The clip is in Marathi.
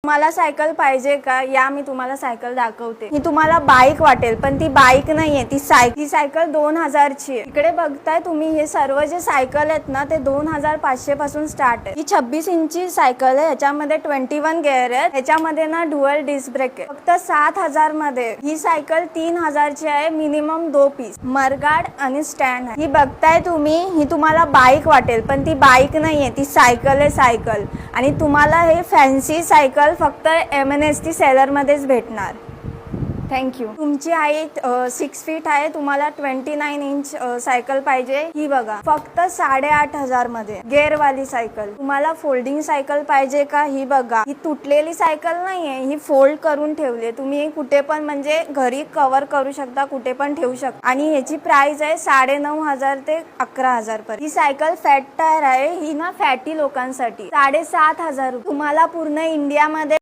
मला सायकल पाहिजे का? या मी तुम्हाला सायकल दाखवते. ही तुम्हाला बाईक वाटेल पण ती बाईक नाहीये, ती सायकल 2000 ची आहे. इकडे बघताय तुम्ही हे सर्व जे सायकल आहेत ना ते 2500 पासून स्टार्ट आहे. ही 26 इंची सायकल आहे. ह्याच्यामध्ये 21 गिअर आहेत. ह्याच्यामध्ये ना डुअल डिस्क ब्रेक आहे. फक्त 7000 मध्ये ही सायकल 3000 ची आहे. मिनिमम 2 पीस मरगाड आणि स्टँड आहे. ही बघताय तुम्ही, ही तुम्हाला बाईक वाटेल पण ती बाईक नाहीये, ती सायकल आहे सायकल. आणि तुम्हाला हे फॅन्सी सायकल फक्त MNST सेलर मध्येच भेटणार. थँक्यू. तुमची हाईट 6 फीट आहे, तुम्हाला 29 इंच सायकल पाहिजे. ही बघा फक्त 8500 मध्ये गेअरवाली सायकल. तुम्हाला फोल्डिंग सायकल पाहिजे का? ही बघा, ही तुटलेली सायकल नाहीये, ही फोल्ड करून ठेवली. तुम्ही कुठे पण म्हणजे घरी कव्हर करू शकता, कुठे पण ठेवू शकता. आणि ह्याची प्राइस आहे 9500 ते 11000 पर्यंत. ही सायकल फॅट टायर आहे. ही ना फॅटी लोकांसाठी 7500. तुम्हाला पूर्ण इंडियामध्ये